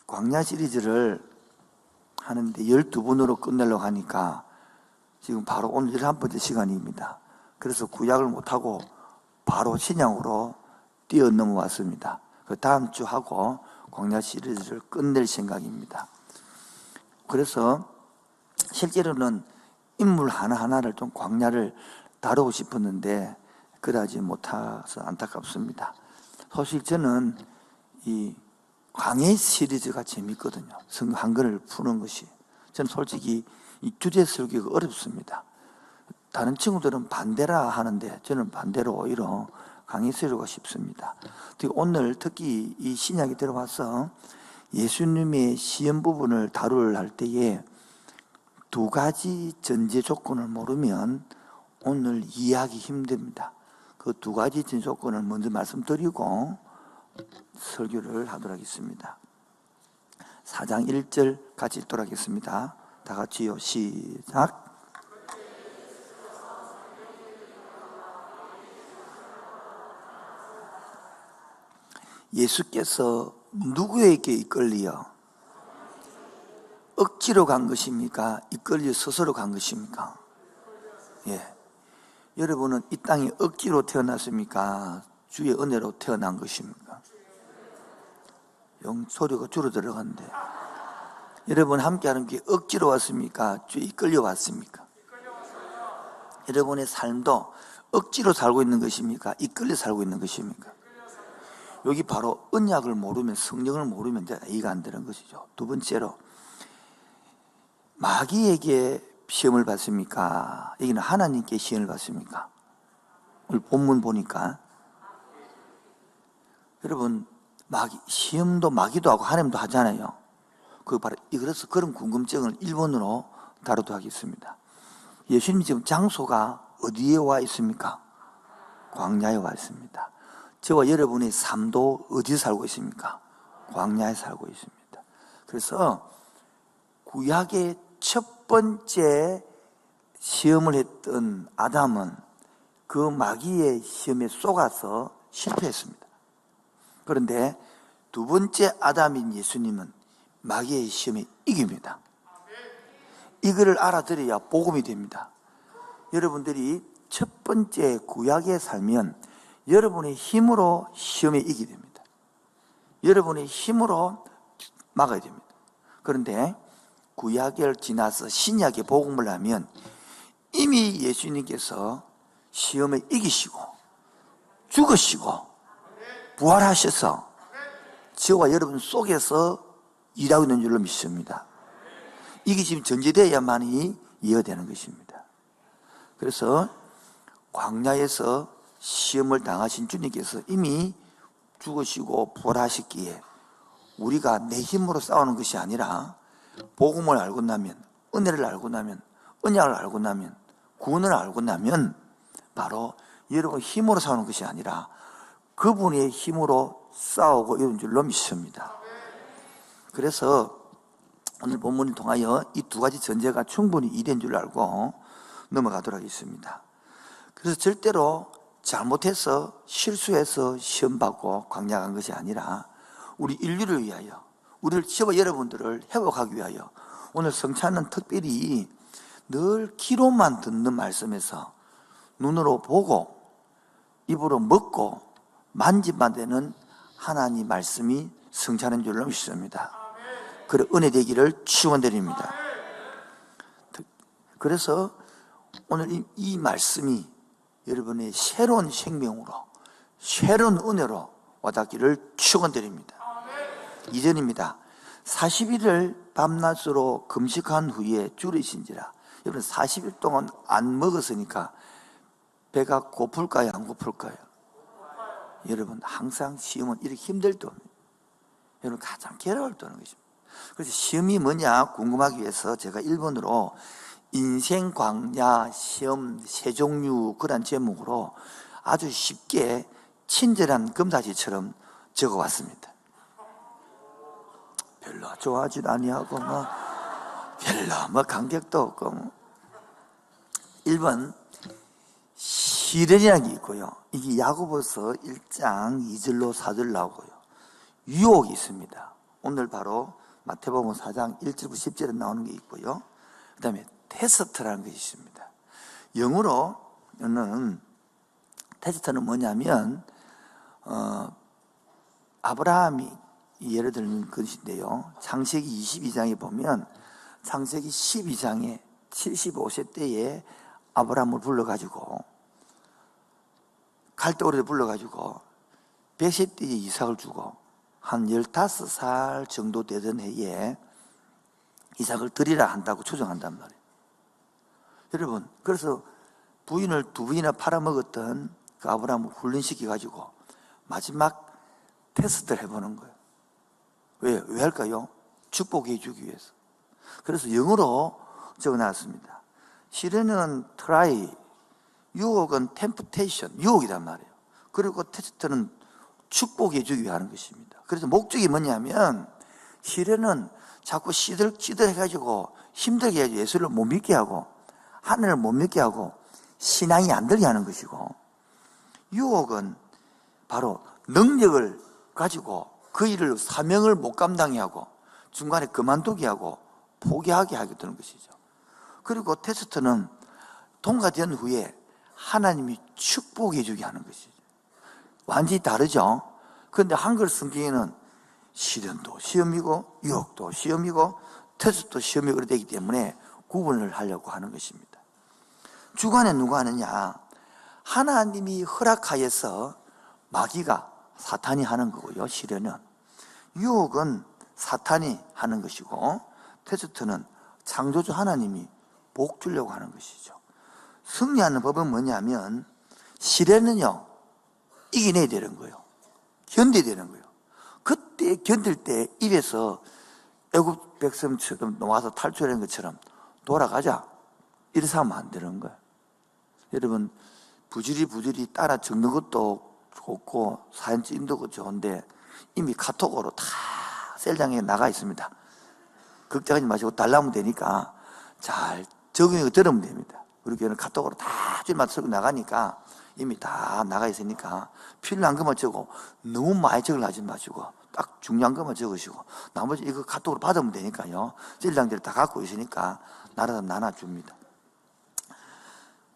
광야 시리즈를 하는데 12번으로 끝내려고 하니까 지금 바로 오늘 11번째 시간입니다. 그래서 구약을 못하고 바로 신약으로 뛰어 넘어왔습니다. 그 다음 주 하고 광야 시리즈를 끝낼 생각입니다. 그래서 실제로는 인물 하나하나를 좀 광야를 다루고 싶었는데 그러지 못해서 안타깝습니다. 사실 저는 이 광야 시리즈가 재밌거든요. 성경 한글을 푸는 것이. 저는 솔직히 이 주제 설교가 어렵습니다. 다른 친구들은 반대라 하는데 저는 반대로 오히려 광야 시리즈가 쉽습니다. 오늘 특히 이 신약에 들어와서 예수님의 시험 부분을 다룰 때에 두 가지 전제 조건을 모르면 오늘 이해하기 힘듭니다. 그 두 가지 전제 조건을 먼저 말씀드리고 설교를 하도록 하겠습니다. 4장 1절 같이 읽도록 하겠습니다. 다 같이요. 시작. 예수께서 누구에게 이끌리어 억지로 간 것입니까? 이끌려 스스로 간 것입니까? 예. 여러분은 이 땅에 억지로 태어났습니까? 주의 은혜로 태어난 것입니까? 소리가 줄어 들어간대. 여러분 함께하는 게 억지로 왔습니까? 주에 이끌려 왔습니까? 여러분의 삶도 억지로 살고 있는 것입니까? 이끌려 살고 있는 것입니까? 여기 바로 언약을 모르면, 성령을 모르면 이제 이해가 안 되는 것이죠. 두 번째로, 마귀에게 시험을 받습니까? 여기는 하나님께 시험을 받습니까? 오늘 본문 보니까 여러분 시험도 마귀도 하고 하나님도 하잖아요. 그래서 그런 궁금증을 1번으로 다루도록 하겠습니다. 예수님 지금 장소가 어디에 와 있습니까? 광야에 와 있습니다. 저와 여러분의 삶도 어디에 살고 있습니까? 광야에 살고 있습니다. 그래서 구약의 첫 번째 시험을 했던 아담은 그 마귀의 시험에 속아서 실패했습니다. 그런데 두 번째 아담인 예수님은 마귀의 시험에 이깁니다. 이거를 알아들어야 복음이 됩니다. 여러분들이 첫 번째 구약에 살면 여러분의 힘으로 시험에 이기게 됩니다. 여러분의 힘으로 막아야 됩니다. 그런데 구약을 지나서 신약의 복음을 하면 이미 예수님께서 시험에 이기시고 죽으시고 부활하셔서 저와 여러분 속에서 일하고 있는 줄로 믿습니다. 이게 지금 전제되어야만이 이해되는 것입니다. 그래서 광야에서 시험을 당하신 주님께서 이미 죽으시고 부활하셨기에 우리가 내 힘으로 싸우는 것이 아니라 복음을 알고 나면, 은혜를 알고 나면, 언약을 알고 나면, 구원을 알고 나면 바로 여러분 힘으로 싸우는 것이 아니라 그분의 힘으로 싸우고 이런 줄로 믿습니다. 그래서 오늘 본문을 통하여 이 두 가지 전제가 충분히 이된 줄 알고 넘어가도록 하겠습니다. 그래서 절대로 잘못해서 실수해서 시험받고 광야 간 것이 아니라 우리 인류를 위하여, 우리를 저와 여러분들을 회복하기 위하여 오늘 성찬은 특별히 늘 귀로만 듣는 말씀에서 눈으로 보고 입으로 먹고 만지만 되는 하나님 말씀이 성찬인 줄로 믿습니다. 그래 은혜 되기를 축원드립니다. 그래서 오늘 이 말씀이 여러분의 새로운 생명으로, 새로운 은혜로 와닿기를 축원드립니다. 2절입니다. 40일을 밤낮으로 금식한 후에 줄이신지라. 여러분 40일 동안 안 먹었으니까 배가 고플까요? 안 고플까요? 여러분 항상 시험은 이렇게 힘들 때 옵니다. 여러분 가장 괴로울 때 오는 것입니다. 그래서 시험이 뭐냐 궁금하기 위해서 제가 1번으로 인생 광야 시험 세 종류 그런 제목으로 아주 쉽게 친절한 금사지처럼 적어왔습니다. 별로 좋아하지도 아니하고 별로 간격도 없고 1번 시련이라는 게 있고요. 이게 야고보서 1장 2절로 4절 나오고요. 유혹이 있습니다. 오늘 바로 마태복음 4장 1절부터 10절에 나오는 게 있고요. 그 다음에 테스트라는 것이 있습니다. 영어로는 테스트는 뭐냐면 아브라함이 예를 들면 것인데요. 창세기 22장에 보면 창세기 12장에 75세 때에 아브라함을 불러가지고 갈대오르에 불러가지고 100세 때에 이삭을 주고 한 15살 정도 되던 해에 이삭을 드리라 한다고 추정한단 말이에요. 여러분, 그래서 부인을 두 번이나 팔아먹었던 그 아브라함을 훈련시켜가지고 마지막 테스트를 해보는 거예요. 왜 할까요? 축복해 주기 위해서. 그래서 영어로 적어놨습니다. 실현은 try, 유혹은 temptation, 유혹이란 말이에요. 그리고 테스트는 축복해 주기 위해 하는 것입니다. 그래서 목적이 뭐냐면 실현은 자꾸 시들해가지고 힘들게 해서 예수를 못 믿게 하고 하늘을 못 믿게 하고 신앙이 안 들게 하는 것이고, 유혹은 바로 능력을 가지고 그 일을 사명을 못 감당해 하고 중간에 그만두게 하고 포기하게 하게 되는 것이죠. 그리고 테스트는 통과된 후에 하나님이 축복해 주게 하는 것이죠. 완전히 다르죠. 그런데 한글 성경에는 시련도 시험이고 유혹도 시험이고 테스트도 시험이고 그렇게 되기 때문에 구분을 하려고 하는 것입니다. 주관에 누가 하느냐? 하나님이 허락하여서 마귀가 사탄이 하는 거고요. 시련은. 유혹은 사탄이 하는 것이고 테스트는 창조주 하나님이 복 주려고 하는 것이죠. 승리하는 법은 뭐냐면 시련은요 이겨내야 되는 거예요. 견뎌야 되는 거예요. 그때 견딜 때 입에서 애굽 백성처럼 나와서 탈출하는 것처럼 돌아가자 이래서 하면 안 되는 거예요. 여러분, 부지리 따라 적는 것도 좋고 사진 찍는 것도 좋은데 이미 카톡으로 다 셀장에 나가 있습니다. 걱정하지 마시고 달라면 되니까 잘 적용해 들으면 됩니다. 우리 교회는 카톡으로 다 줄마다 쓰고 나가니까 이미 다 나가 있으니까 필요한 것만 적고 너무 많이 적으려지 마시고 딱 중요한 것만 적으시고 나머지 이거 카톡으로 받으면 되니까요. 셀장들 다 갖고 있으니까 나라도 나눠줍니다.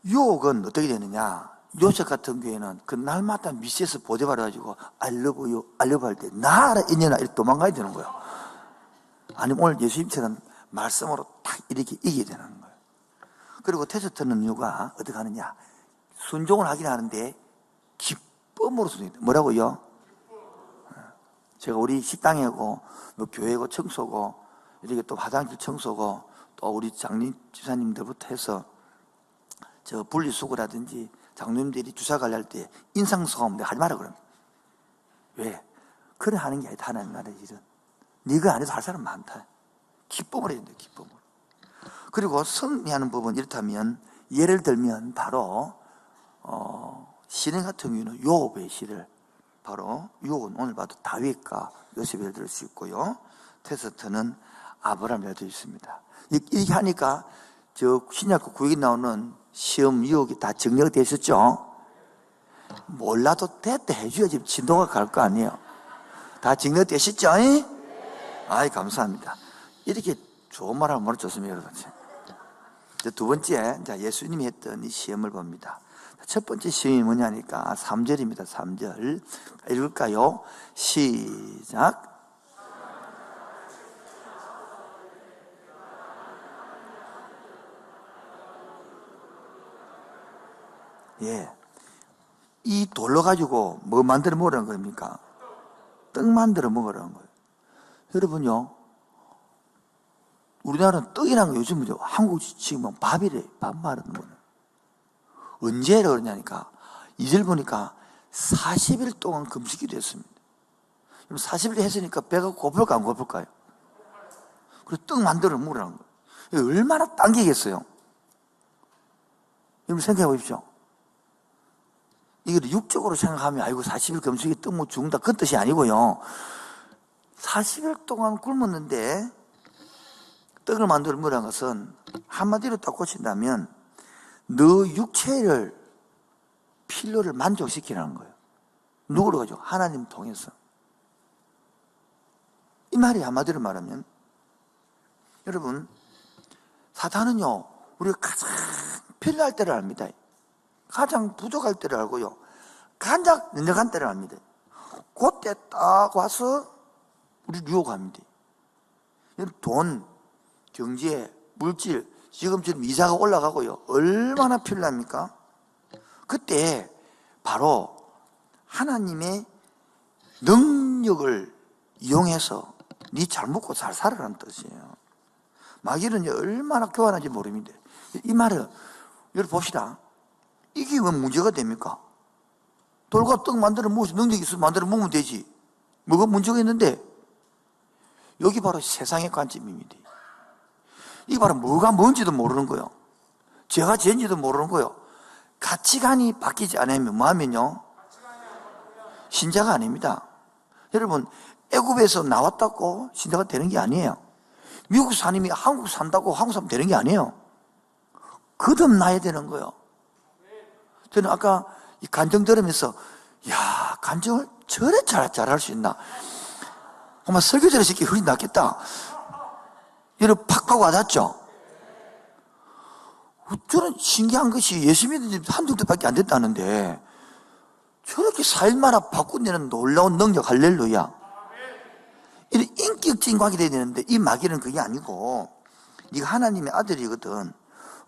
유혹은 어떻게 되느냐? 요셉 같은 경우에는 그 날마다 미시에서 보내받아가지고 I love you, I love 할 때 나라 이년아 이렇게 도망가야 되는 거예요. 아니면 오늘 예수님처럼 말씀으로 딱 이렇게 이겨야 되는 거예요. 그리고 테스트는 이유가 어떻게 하느냐? 순종을 하긴 하는데 기쁨으로 순종해야 돼요. 뭐라고요? 제가 우리 식당이고 뭐 교회고 청소고 이렇게 또 화장실 청소고 또 우리 장님 집사님들부터 해서 저 분리수거라든지 장로님들이 주사 관리할 때 인상소음 하지 마라 그럽니다. 왜? 그래 하는 게 아니다. 하나님 나라의 일은 네가 안 해도 할 사람 많다. 기쁨을 해야 된다. 기쁨을. 그리고 승리하는 법은 이렇다면 예를 들면 바로 시련 같은 경우는 요업의 시를 바로 요업은 오늘 봐도 다윗과 요셉을 예를 들 수 있고요. 테스트는 아브라함을 예를 들 수 있습니다. 이렇게 하니까 저 신약과 구약에 나오는 시험, 유혹이 다 정리가 되셨죠? 몰라도 됐다 해줘야지 진도가 갈 거 아니에요. 다 정리가 되셨죠? 아이, 감사합니다. 이렇게 좋은 말 하면 좋습니다, 여러분. 두 번째, 예수님이 했던 이 시험을 봅니다. 첫 번째 시험이 뭐냐니까 3절입니다. 3절. 읽을까요? 시작. 예. 이 돌로 가지고 뭐 만들어 먹으라는 겁니까? 떡 만들어 먹으라는 거예요. 여러분요, 우리나라는 떡이라는 거 요즘 한국 지금 밥이래. 밥 말하는 거예요. 언제 그러냐니까 2절 보니까 40일 동안 금식이 됐습니다. 40일 했으니까 배가 고플까 안 고플까요? 그래서 떡 만들어 먹으라는 거예요. 얼마나 당기겠어요? 여러분 생각해 보십시오. 이걸 육적으로 생각하면 아이고 40일 금식이 떡 못 죽는다 그 뜻이 아니고요. 40일 동안 굶었는데 떡을 만들어 먹으라는 것은 한마디로 딱 고친다면 너 육체를 필요를 만족시키라는 거예요. 누구로 가지고? 하나님 통해서. 이 말이 한마디로 말하면, 여러분, 사탄은요, 우리가 가장 필요할 때를 압니다. 가장 부족할 때를 알고요, 가장 연약한 때를 압니다. 그때 딱 와서 우리 유혹합니다. 돈, 경제, 물질, 지금처럼 이자가 올라가고요, 얼마나 필요합니까? 그때 바로 하나님의 능력을 이용해서 네 잘 먹고 잘 살아라는 뜻이에요. 마귀는 얼마나 교활한지 모릅니다. 이 말은 여러분 봅시다. 이게 왜 문제가 됩니까? 돌과 떡 만들어 먹을 능력이 있으면 만들어 먹으면 되지. 뭐가 문제가 있는데? 여기 바로 세상의 관점입니다. 이게 바로 뭐가 뭔지도 모르는 거예요. 죄가 죄인지도 모르는 거예요. 가치관이 바뀌지 않으면 뭐 하면요? 신자가 아닙니다. 여러분, 애굽에서 나왔다고 신자가 되는 게 아니에요. 미국 사람이 한국 산다고 한국 사람 되는 게 아니에요. 거듭나야 되는 거예요. 저는 아까 이 간증 들으면서, 야, 간증을 저래 잘할 수 있나? 정말 설교자를 시키기 흐리 낫겠다. 여러분, 팍팍 와닿죠? 저는 신기한 것이 예수 믿은 지 한두 달밖에 안 됐다는데, 저렇게 4일 만에 바꾸내는 놀라운 능력, 할렐루야. 이런 인격적인 관계 돼야 되는데, 이 마귀는 그게 아니고, 네가 하나님의 아들이거든.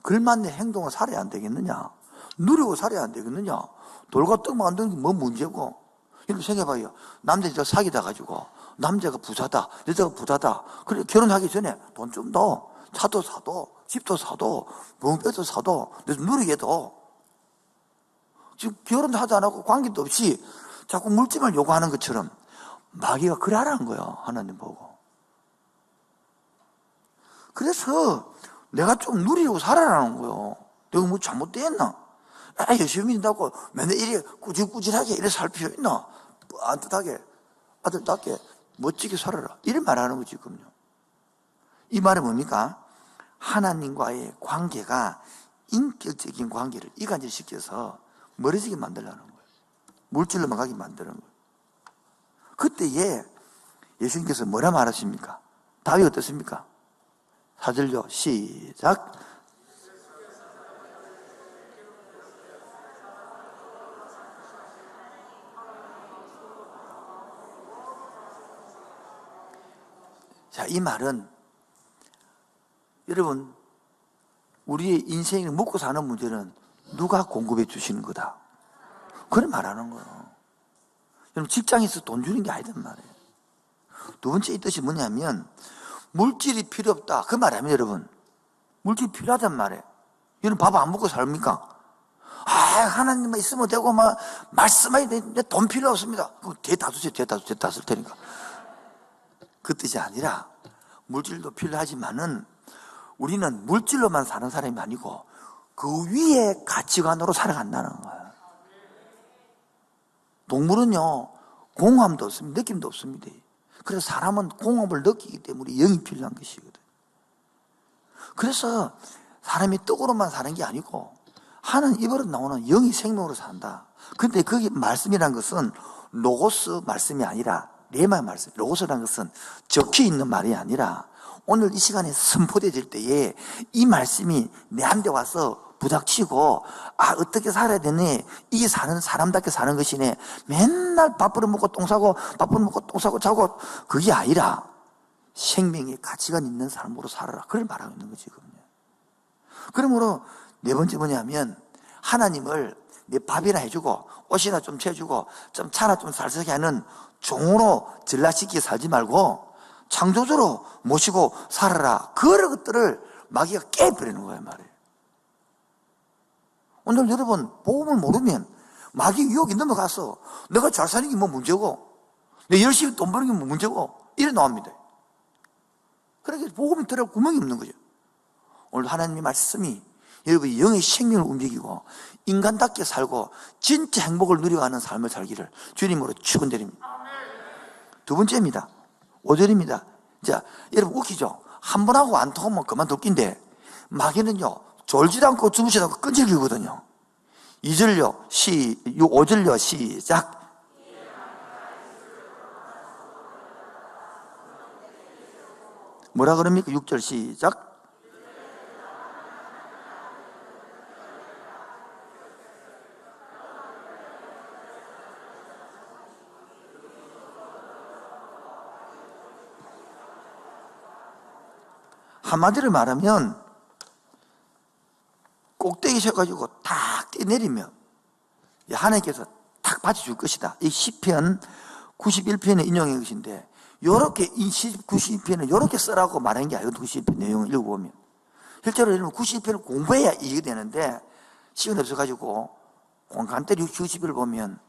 걸맞는 행동을 살아야 안 되겠느냐? 누리고 살아야 안 되겠느냐? 돌과 떡 만드는 게 뭐 문제고? 이렇게 생각해봐요. 남자들 사귀다 가지고, 남자가 부자다, 여자가 부자다. 그래, 결혼하기 전에 돈 좀 더, 차도 사도, 집도 사도, 명패도 사도, 누리게 도. 지금 결혼도 하지 않고 관계도 없이 자꾸 물질을 요구하는 것처럼 마귀가 그래 하라는 거예요. 하나님 보고. 그래서 내가 좀 누리고 살아라는 거예요. 내가 뭐 잘못됐나? 열심히 믿는다고 맨날 이래 꾸질꾸질하게 이래 살 필요 있나? 안뜻하게 아들답게 멋지게 살아라. 이래 말하는 거지 지금요. 이 말은 뭡니까? 하나님과의 관계가 인격적인 관계를 이간질시켜서 멀어지게 만들려는 거예요. 물질로만 가게 만드는 거예요. 그때에 예수님께서 뭐라 말하십니까? 답이 어떻습니까? 4절요. 시작. 자, 이 말은 여러분, 우리의 인생을 먹고 사는 문제는 누가 공급해 주시는 거다. 그걸 말하는 거예요. 여러분, 직장에서 돈 주는 게 아니단 말이에요. 두 번째 이 뜻이 뭐냐면, 물질이 필요 없다. 그 말하면 여러분, 물질이 필요하단 말이에요. 여러분, 밥 안 먹고 삽니까? 하나님만 있으면 되고, 말씀하니 내 돈 필요 없습니다. 그럼 대다 주세요. 대다 쓸 테니까. 그 뜻이 아니라, 물질도 필요하지만은, 우리는 물질로만 사는 사람이 아니고, 그 위에 가치관으로 살아간다는 거예요. 동물은요, 공허함도 없습니다. 느낌도 없습니다. 그래서 사람은 공허함을 느끼기 때문에 영이 필요한 것이거든. 그래서 사람이 떡으로만 사는 게 아니고 하는 입으로 나오는 영이 생명으로 산다. 근데 거기 말씀이란 것은 로고스 말씀이 아니라 레마 말씀. 로고스라는 것은 적혀 있는 말이 아니라 오늘 이 시간에 선포되어질 때에 이 말씀이 내한테 와서 부닥치고 어떻게 살아야 되네, 이게 사람답게 사는 것이네, 맨날 밥벌어 먹고 똥 싸고 밥벌어 먹고 똥 싸고 자고, 그게 아니라 생명의 가치가 있는 삶으로 살아라. 그걸 말하고 있는 거지 지금. 그러므로 네 번째 뭐냐면, 하나님을 내 밥이나 해주고 옷이나 좀 채주고 좀 차나 좀 살살게 하는 종으로 전락시키게 살지 말고 창조주로 모시고 살아라. 그런 것들을 마귀가 깨버리는 거예요 말이에요. 오늘 여러분, 복음을 모르면 마귀 유혹이 넘어가서 내가 잘 사는 게 뭐 문제고, 내가 열심히 돈 버는 게 뭐 문제고, 이래 나옵니다. 그러니까 복음이 들어갈 구멍이 없는 거죠. 오늘 하나님의 말씀이 여러분의 영의 생명을 움직이고 인간답게 살고 진짜 행복을 누려가는 삶을 살기를 주님으로 축원드립니다. 두 번째입니다. 5절입니다. 자, 여러분 웃기죠? 한 번 하고 안 통하면 그만둘 낀데, 마귀는요, 졸지도 않고 주무시도 않고 끈질기거든요. 2절요, 5절요, 시작. 뭐라 그럽니까? 6절 시작. 한마디로 말하면 꼭대기 서가지고 탁 뛰내리면 하나님께서 탁 받쳐줄 것이다. 이 시편 91편의 인용인 것인데, 요렇게 이 91편을 요렇게 쓰라고 말한 게 아니거든요. 91편 내용을 읽어보면 실제로 여러분 91편을 공부해야 이해가 되는데 시간이 없어가지고 간단히 91을 보면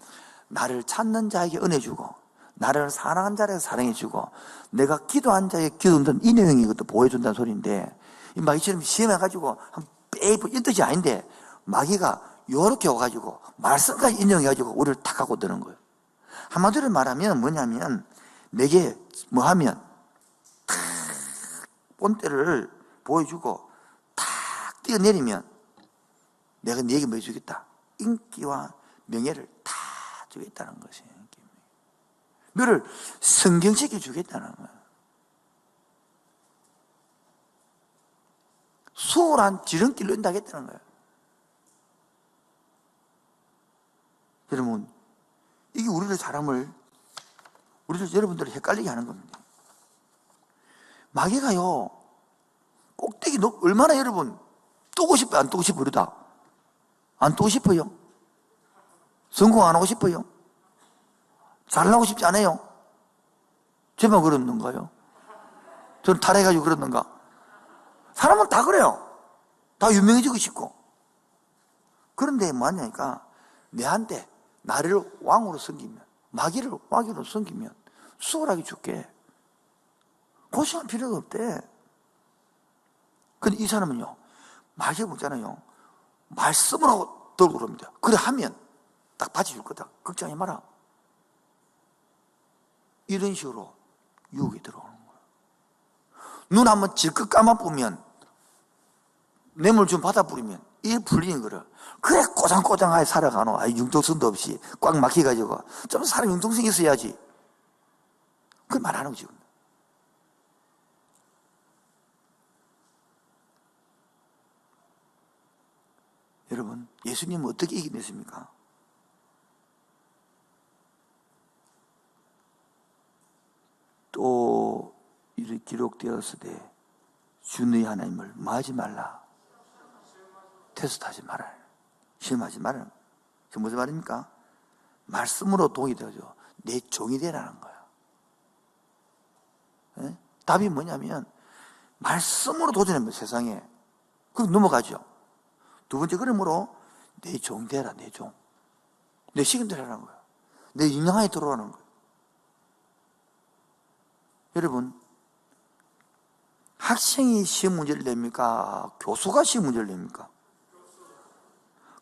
나를 찾는 자에게 은혜 주고 나를 사랑한 자에게 사랑해주고 내가 기도한 자에게 기도한다는 이 내용이 이것도 보여준다는 소리인데, 이 마귀처럼 시험해가지고 한 빼입고 이 뜻이 아닌데 마귀가 요렇게 와가지고 말씀까지 인용해가지고 우리를 탁 하고 드는 거예요. 한마디로 말하면 뭐냐면 내게 뭐 하면 탁 본때를 보여주고 탁 뛰어내리면 내가 네게 뭐 해주겠다? 인기와 명예를 다 주겠다는 것이에요. 너를 성경시켜 주겠다는 거예요. 수월한 지름길로 인도하겠다는 거예요. 여러분, 이게 우리의 사람을, 여러분들을 헷갈리게 하는 겁니다. 마귀가요, 꼭대기 얼마나 여러분, 뜨고 싶어요? 안 뜨고 싶어요? 그러다. 안 뜨고 싶어요? 성공 안 하고 싶어요? 잘나고 싶지 않아요? 저만 그러는가요? 저는 탈해가지고 그러는가? 사람은 다 그래요. 다 유명해지고 싶고. 그런데 뭐하냐니까, 내한테 나를 왕으로 섬기면, 마귀를 왕으로 섬기면 수월하게 줄게. 고생할 필요가 없대. 근데 이 사람은요, 마귀가 묻잖아요. 말씀을 하고 들고 그럽니다. 그래 하면 딱 받쳐줄 거다. 걱정하지 마라. 이런 식으로 유혹이 들어오는 거예요. 눈 한번 질끗 감아보면, 뇌물 좀 받아버리면 이게 풀리는 거를. 그래 꼬장꼬장하게 살아가노. 융통성도 없이 꽉 막혀가지고. 좀 사람 융통성이 있어야지. 그걸 말하는 거지. 여러분, 예수님은 어떻게 이겨냈습니까? 또 이렇게 기록되었으되 주 너희 하나님을 뭐하지 말라? 테스트하지 말아라. 시험하지 말아라. 그 무슨 말입니까? 말씀으로 동이 되어줘. 내 종이 되라는 거야. 네? 답이 뭐냐면 말씀으로 도전하면 세상에. 그럼 넘어가죠. 두 번째, 그러므로 내 종 되라. 내 종. 내 시간 되라는 거야. 내 인양에 들어가는 거야. 여러분, 학생이 시험 문제를 냅니까? 교수가 시험 문제를 냅니까?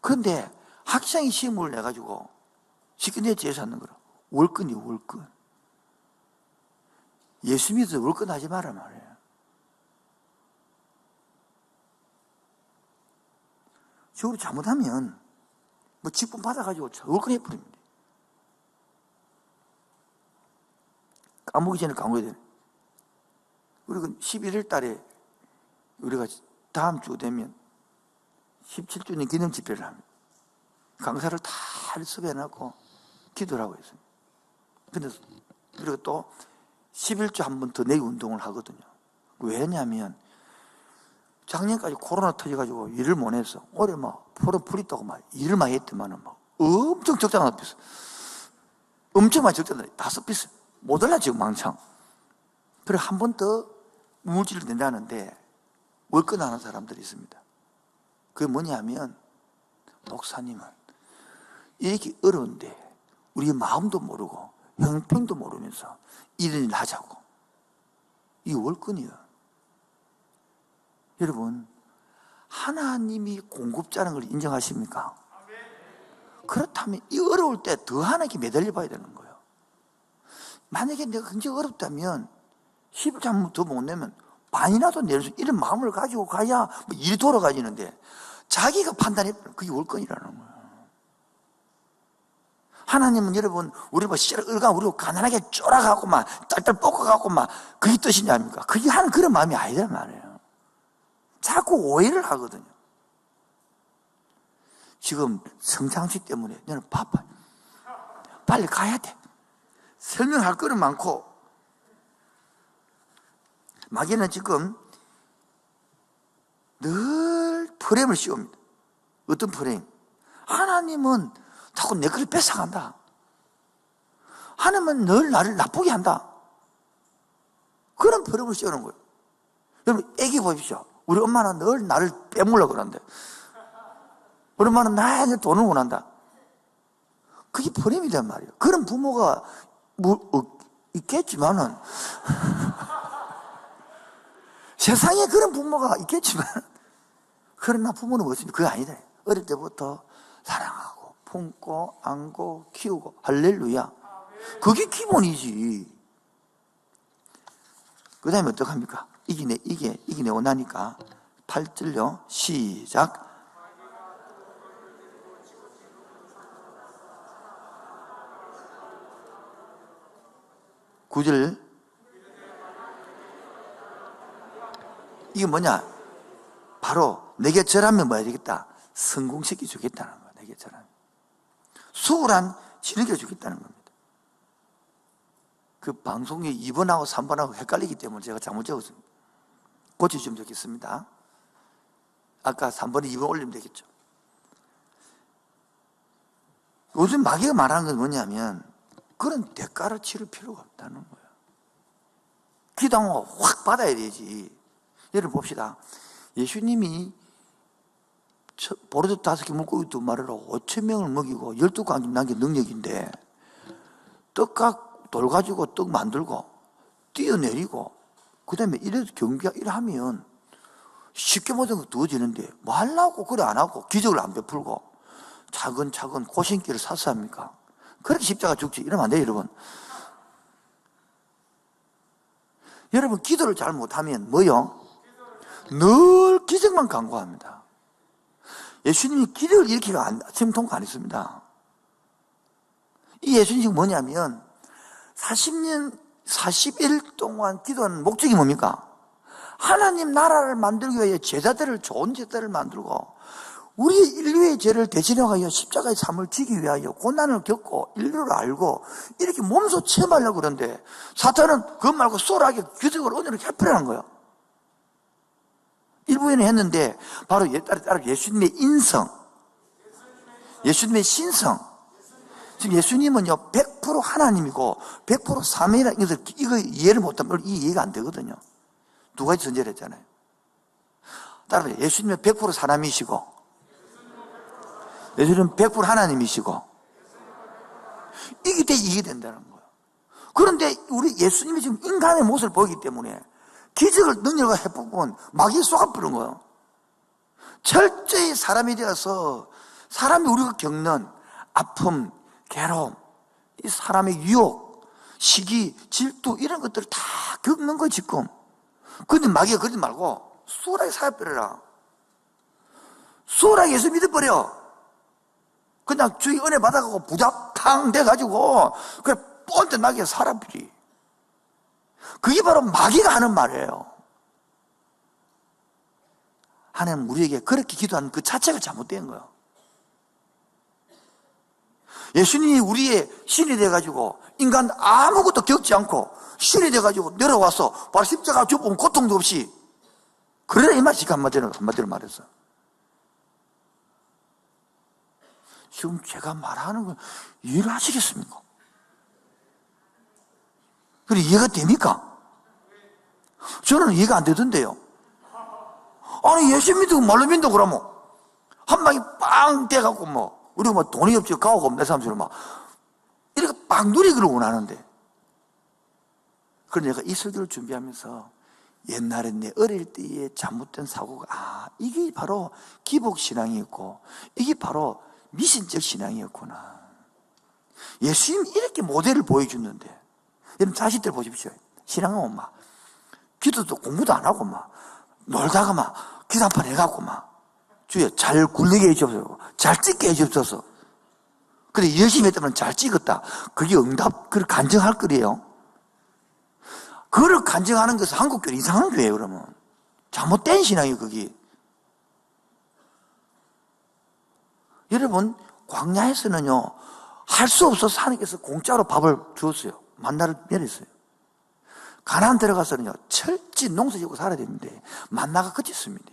그런데 학생이 시험을 내가지고 쉽게 내지에서 하는 거라. 월권이요, 월권. 예수 믿어서 월권 하지 마라 말이에요. 저로 잘못하면 뭐 직분 받아가지고 월권 해버립니다. 까먹기 전에 까먹어야 돼. 우리가 11월 달에 우리가 다음 주 되면 17주년 기념 집회를 합니다. 강사를 다 섭외해놓고 기도를 하고 있습니다. 근데 우리가 또 11주 한 번 더 내기 운동을 하거든요. 왜냐하면 작년까지 코로나 터져가지고 일을 못 했어. 올해 막 풀 있다고 막 일을 많이 했더만은 막 엄청 적자가 났어. 엄청 많이 적자가 났어. 다 섞였어. 못 올라 지금 망창. 그래 한 번 더 물질을 낸다는데 월권하는 사람들이 있습니다. 그게 뭐냐면, 목사님은 이렇게 어려운데 우리 마음도 모르고 형편도 모르면서 이런 일을 하자고. 이게 월권이에요. 여러분, 하나님이 공급자라는 걸 인정하십니까? 그렇다면 이 어려울 때 더 하나님께 매달려 봐야 되는 거예요. 만약에 내가 굉장히 어렵다면 10을 한번 더 못 내면 반이라도 낼 수, 이런 마음을 가지고 가야 뭐 일이 돌아가지는데 자기가 판단해, 그게 월권이라는 거예요. 하나님은 여러분, 우리 뭐 우리 가난하게 쫄아가고 막 짤짤 볶아가고 막 그게 뜻이냐 아닙니까? 그게 하는 그런 마음이 아니란 말이에요. 자꾸 오해를 하거든요. 지금 성장시 때문에 나는 바빠요. 빨리 가야 돼. 설명할 거는 많고, 마귀는 지금 늘 프레임을 씌웁니다. 어떤 프레임? 하나님은 자꾸 내 것을 뺏어간다. 하나님은 늘 나를 나쁘게 한다. 그런 프레임을 씌우는 거예요. 여러분, 애기 보십시오. 우리 엄마는 늘 나를 빼물려고 그러는데, 우리 엄마는 나에게 돈을 원한다. 그게 프레임이란 말이에요. 그런 부모가 있겠지만은 세상에 그런 부모가 있겠지만, 그러나 부모는 뭐였습니까? 그게 아니다. 어릴 때부터 사랑하고 품고 안고 키우고, 할렐루야. 그게 기본이지. 그 다음에 어떡합니까? 이기내고 나니까 8절요. 시작. 9절. 이게 뭐냐? 바로 내게 절하면 뭐 해야 되겠다? 성공시켜 주겠다는 거야. 내게 절하면 수월한 지르겨 주겠다는 겁니다. 그 방송에 2번하고 3번하고 헷갈리기 때문에 제가 잘못 적었습니다. 고쳐주면 좋겠습니다. 아까 3번에 2번 올리면 되겠죠. 요즘 마귀가 말하는 건 뭐냐면, 그런 대가를 치를 필요가 없다는 거예요. 기도하고 확 받아야 되지. 여러분 봅시다. 예수님이 보르도 5개 물고기 2마리로 5,000명을 먹이고 12광 남긴 능력인데, 떡각 돌 가지고 떡 만들고 뛰어내리고, 그 다음에 이래서 경비가 일하면 쉽게 모든 거 두어지는데, 뭐 하려고 그래 안 하고 기적을 안 베풀고 차근차근 고신길을 사서 합니까? 그렇게 십자가 죽지. 이러면 안 돼요, 여러분. 여러분, 기도를 잘 못하면 뭐요? 늘 기적만 간구합니다. 예수님이 기적을 일으키면 sim통과 안 했습니다. 이 예수님이 뭐냐면 40년, 40일 동안 기도하는 목적이 뭡니까? 하나님 나라를 만들기 위해 제자들을, 좋은 제자들을 만들고, 우리 인류의 죄를 대신하여 십자가의 삶을 지기 위하여 고난을 겪고 인류를 알고 이렇게 몸소 체험하려고 그러는데, 사탄은 그것 말고 소홀하게 기적을 은혜로 해프라는 거예요. 일부에는 했는데, 바로 따라 예수님의 인성, 예수님의 신성. 지금 예수님은요 100% 하나님이고 100% 삼위라. 이거 이해를 못하면 이 이해가 안 되거든요. 두 가지 전제를 했잖아요. 따라서 예수님은 100% 사람이시고, 예수님은 100% 하나님이시고, 이게 된다는 거예요. 그런데 우리 예수님이 지금 인간의 모습을 보이기 때문에 기적을 능력을 해보면 마귀에 쏘아부는 거예요. 철저히 사람이 되어서 사람이 우리가 겪는 아픔, 괴로움, 이 사람의 유혹, 시기, 질투, 이런 것들을 다 겪는 거예요, 지금. 그런데 마귀가 그러지 말고 수월하게 살아버려라. 수월하게 예수 믿어버려. 그냥 주의 은혜 받아가고 부자탕 돼가지고 그냥 뻔뻔하게 살아버리. 그게 바로 마귀가 하는 말이에요. 하나님 우리에게 그렇게 기도하는 그 자체가 잘못된 거예요. 예수님이 우리의 신이 돼가지고 인간 아무것도 겪지 않고 신이 돼가지고 내려와서 바로 십자가 죽으면 고통도 없이, 그러라 이 말이 한마디로 말해서. 지금 제가 말하는 건 이해를 하시겠습니까? 그래, 이해가 됩니까? 저는 이해가 안 되던데요. 아니, 예수 믿고 말로 믿는다 그러면 한 방에 빵 떼갖고 뭐, 우리가 뭐 돈이 없지, 가오가 없네, 사람처럼 막 이렇게 빵 누리기를 원하는데. 그래서 내가 이 설교를 준비하면서 옛날에 내 어릴 때의 잘못된 사고가, 이게 바로 기복신앙이었고, 이게 바로 미신적 신앙이었구나. 예수님이 이렇게 모델을 보여줬는데, 여러분 자식들 보십시오. 신앙은 막 기도도 공부도 안 하고 막 놀다가 막 기도 한판 해갖고 막 주여 잘 굴리게 해주옵소서, 잘 찍게 해주옵소서. 근데 열심히 했다면 잘 찍었다. 그게 응답, 그걸 간증할 거래요. 그걸 간증하는 것은 한국교회 이상한 교회예요, 그러면. 잘못된 신앙이에요, 그게. 여러분, 광야에서는요, 할 수 없어서 하나님께서 공짜로 밥을 주었어요. 만나를 내렸어요. 가나안 들어가서는요, 철지 농사 짓고 살아야 되는데, 만나가 그쳤습니다.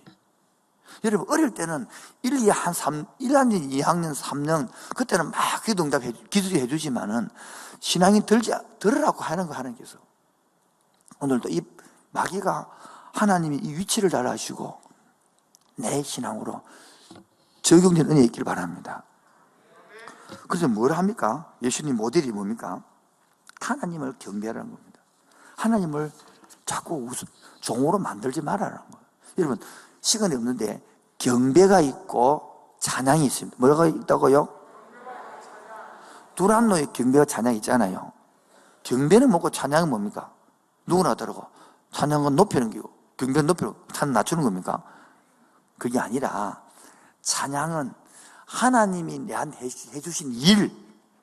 여러분, 어릴 때는 1학년, 2학년, 3년, 그때는 막 기도 응답 기술이 해주지만은, 신앙이 들으라고 하는 거 하나님께서. 오늘도 이 마귀가 하나님이 이 위치를 잘 아시고, 내 신앙으로 적용된 은혜 있기를 바랍니다. 그래서 뭘 합니까? 예수님 모델이 뭡니까? 하나님을 경배하라는 겁니다. 하나님을 자꾸 종으로 만들지 말라는 거예요. 여러분, 시간이 없는데 경배가 있고 찬양이 있습니다. 뭐가 있다고요? 두란노에 경배와 찬양이 있잖아요. 경배는 뭐고 찬양은 뭡니까? 누구나 다르고 찬양은 높이는 거고 경배는 높이고 찬양 낮추는 겁니까? 그게 아니라 찬양은 하나님이 내한테 해주신 일,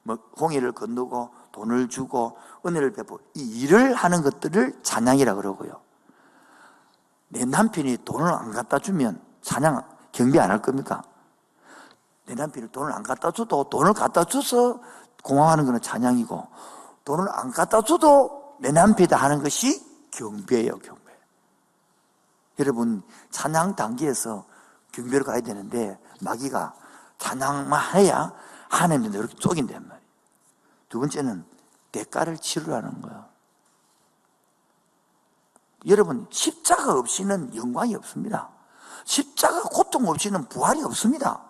뭐 홍해를 건너고 돈을 주고 은혜를 베푸고 이 일을 하는 것들을 찬양이라 그러고요. 내 남편이 돈을 안 갖다 주면 찬양, 경배 안 할 겁니까? 내 남편이 돈을 안 갖다 줘도 돈을 갖다 줘서 고마워하는 것은 찬양이고, 돈을 안 갖다 줘도 내 남편이다 하는 것이 경배예요, 경배. 여러분, 찬양 단계에서 경배로 가야 되는데 마귀가 찬양만 해야 하나님한테 이렇게 쪼긴단 말이에요. 두 번째는 대가를 치르라는 거예요. 여러분, 십자가 없이는 영광이 없습니다. 십자가 고통 없이는 부활이 없습니다.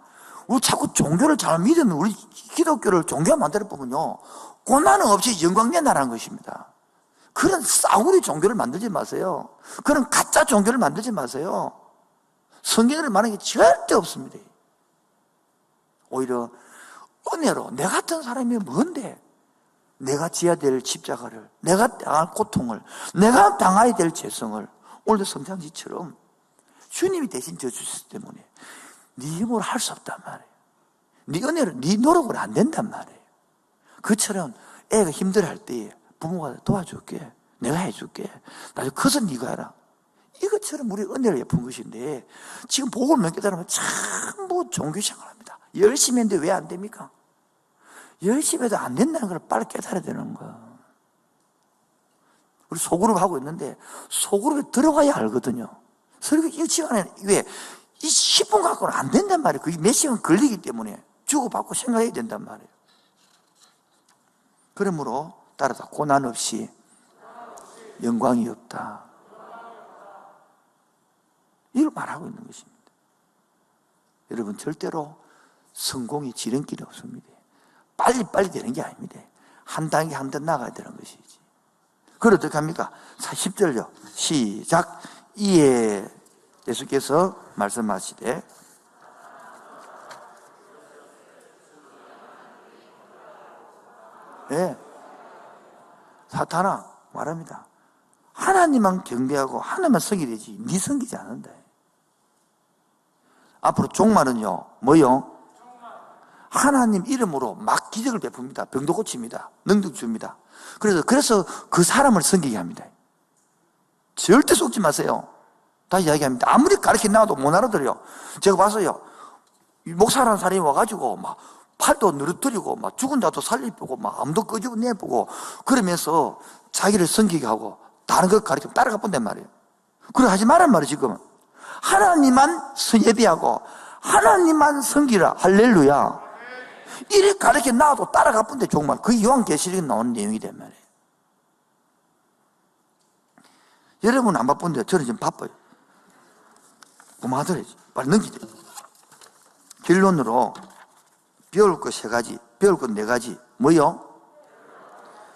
우리 자꾸 종교를 잘 믿으면 우리 기독교를 종교가 만들어 보면요, 고난은 없이 영광 내나라는 것입니다. 그런 싸구리 종교를 만들지 마세요. 그런 가짜 종교를 만들지 마세요. 성경을 말하는 게 절대 없습니다. 오히려 은혜로 내 같은 사람이 뭔데 내가 지어야 될 십자가를, 내가 당할 고통을, 내가 당해야 될 죄성을 오늘도 성장지처럼 주님이 대신 져주셨기 때문에 네 힘으로 할 수 없단 말이에요. 네 은혜로, 네 노력으로 안 된단 말이에요. 그처럼 애가 힘들어할 때 부모가 도와줄게, 내가 해줄게, 나중에 커서 네가 해라, 이것처럼 우리 은혜를 예쁜 것인데 지금 복을 못 깨달으면 전부 종교생활 합니다. 열심히 했는데 왜 안 됩니까? 열심히 해도 안 된다는 걸 빨리 깨달아야 되는 거야. 우리 소그룹 하고 있는데 소그룹에 들어가야 알거든요. 설교 이 시간에 왜 이 10분 갖고는 안 된단 말이에요. 그게 몇 시간 걸리기 때문에 주고받고 생각해야 된단 말이에요. 그러므로 따라서 고난 없이 영광이 없다, 이걸 말하고 있는 것입니다. 여러분, 절대로 성공이 지름길이 없습니다. 빨리빨리 되는 게 아닙니다. 한 단계 한 단 나가야 되는 것이지. 그걸 어떻게 합니까? 10절요. 시작. 이에 예수께서 말씀하시되 네, 사탄아 말합니다. 하나님만 경배하고 하나님만 섬기되지 네 섬기지 않는다. 앞으로 종말은요 뭐요? 하나님 이름으로 막 기적을 베풉니다. 병도 고칩니다. 능력 줍니다. 그래서 그 사람을 섬기게 합니다. 절대 속지 마세요. 다시 이야기합니다. 아무리 가르쳐 나와도 못 알아들어요. 제가 봤어요. 목사라는 사람이 와가지고 막 팔도 누르뜨리고 막 죽은 자도 살리고 막 암도 끄집어 내보고 그러면서 자기를 섬기게 하고 다른 거 가르치면 따라가 본단 말이에요. 그래 하지 말란 말이에요. 지금 하나님만 예배하고 하나님만 섬기라. 할렐루야. 이렇게 가르쳐 나와도 따라가 본데 정말 그 요한계시록에 나오는 내용이 된 말이에요. 여러분 안 바쁜데 저는 지금 바빠요. 그만하더라지. 빨리 넘기죠. 결론으로 배울 것 3가지, 배울 것 4가지. 뭐요?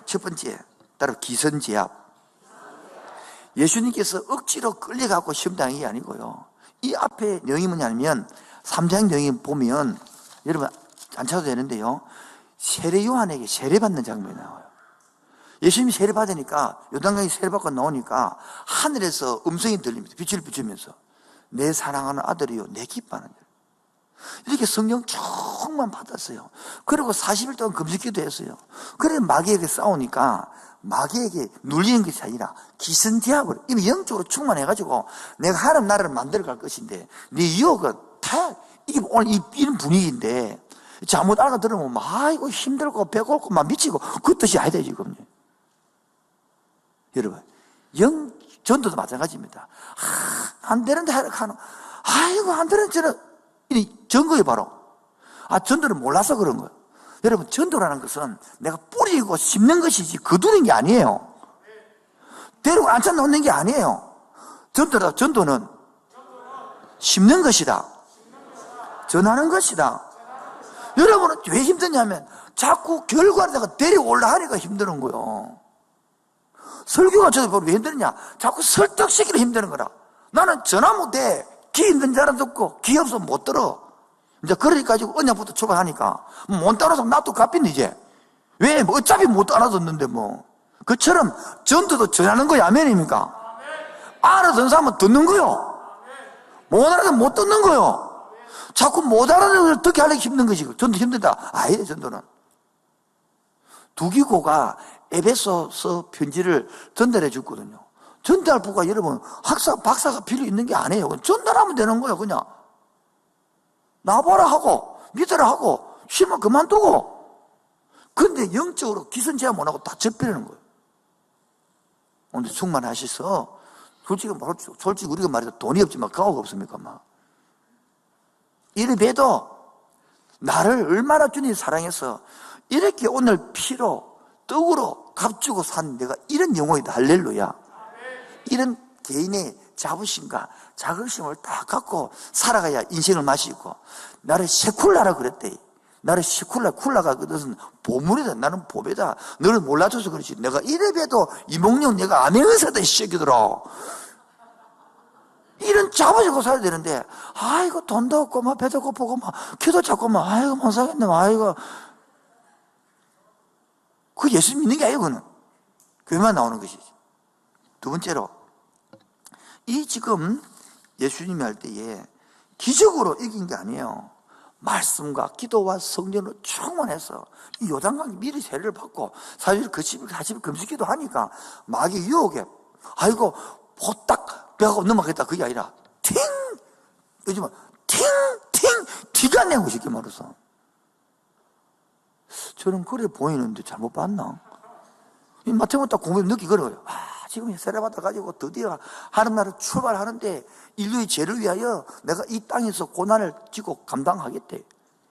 첫 번째, 따로 기선제압. 예수님께서 억지로 끌려가고 시험당한 게 아니고요. 이 앞에 내용이 뭐냐면 3장 내용이 보면 여러분 안 찾아도 되는데요, 세례 요한에게 세례받는 장면이 나와요. 예수님이 세례받으니까 요단강에 세례받고 나오니까 하늘에서 음성이 들립니다. 빛을 비추면서 내 사랑하는 아들이요 내 기뻐하는 자. 이렇게 성경 쭉 충만 받았어요. 그리고 40일 동안 금식기도 했어요. 그래 마귀에게 싸우니까 마귀에게 눌리는 것이 아니라 기선제압을 이미 영적으로 충만해가지고 내가 하나님 나라를 만들어갈 것인데 네 유혹은 다 이게 오늘 이런 분위기인데 잘못 알아들으면 막 아이고 힘들고 배고프고 막 미치고 그 뜻이 아니다 지금. 여러분 전도도 마찬가지입니다. 안 되는데 하는 아이고 안 되는 저는 이 증거에 바로 전도를 몰라서 그런 거예요. 여러분 전도라는 것은 내가 뿌리고 심는 것이지 거두는 게 아니에요. 데리고 앉혀 놓는 게 아니에요. 전도는 심는 것이다. 전하는 것이다. 여러분은 왜 힘드냐면 자꾸 결과를 내가 데려올라 하니까 힘드는 거예요. 설교가 저도 왜 힘드느냐? 자꾸 설득시키려 힘드는 거라. 나는 전화 못해. 귀 있는 사람 듣고 귀 없으면 못 들어. 이제 그러니까 가지고 언약부터 출발하니까 못 따라서 나도 갚인데 이제 왜? 뭐 어차피 못 알아듣는데 뭐. 그처럼 전도도 전하는 거야. 아멘입니까? 알아듣는 사람은 듣는 거요. 못 알아듣는 못 듣는 거요. 자꾸 못 알아듣는 걸 듣게 하려고 힘든 것이 전도 힘들다. 아니래 전도는. 두기고가 에베소서 편지를 전달해 줬거든요. 전달 부가 여러분 박사가 필요 있는 게 아니에요. 전달하면 되는 거예요. 그냥 나보라 하고 믿으라 하고 쉬면 그만두고. 근데 영적으로 기선제압 못하고 다 접히려는 거예요. 오늘 충만하셔서 솔직히 우리가 말해서 돈이 없지만 가오가 없습니까? 막. 이래 봬도 나를 얼마나 주님이 사랑해서 이렇게 오늘 피로 떡으로 값주고 산 내가 이런 영혼이다. 할렐루야. 이런 개인의 자부심과 자긍심을 다 갖고 살아가야 인생을 마시고. 나를 세쿨라라 그랬대. 나를 쿨라가 그것은 보물이다. 나는 보배다. 너를 몰라줘서 그렇지. 내가 이래 봬도 이몽룡 내가 암행의사다 이 새끼들아. 이런 자부심고 살아야 되는데 아이고 돈도 없고 막 배도 고프고 막 키도 작고 막 아이고 못 살겠네. 아이고 그 예수 믿는 게 아니에요. 그거는 교회만 나오는 것이지. 두 번째로 이 지금 예수님이 할 때에 기적으로 이긴 게 아니에요. 말씀과 기도와 성령으로 충만해서 이 요단강 미리 세례를 받고 사실 그 집을 금식기도 하니까 마귀 유혹에 아이고 보딱 배가 넘어가겠다 그게 아니라 요즘은 티가 내고 싶게 말해서 저는 그래 보이는데 잘못 봤나? 마태복음 딱 공부하면 느끼 그래요. 지금 세례 받아가지고 드디어 하는 날을 출발하는데 인류의 죄를 위하여 내가 이 땅에서 고난을 지고 감당하겠대.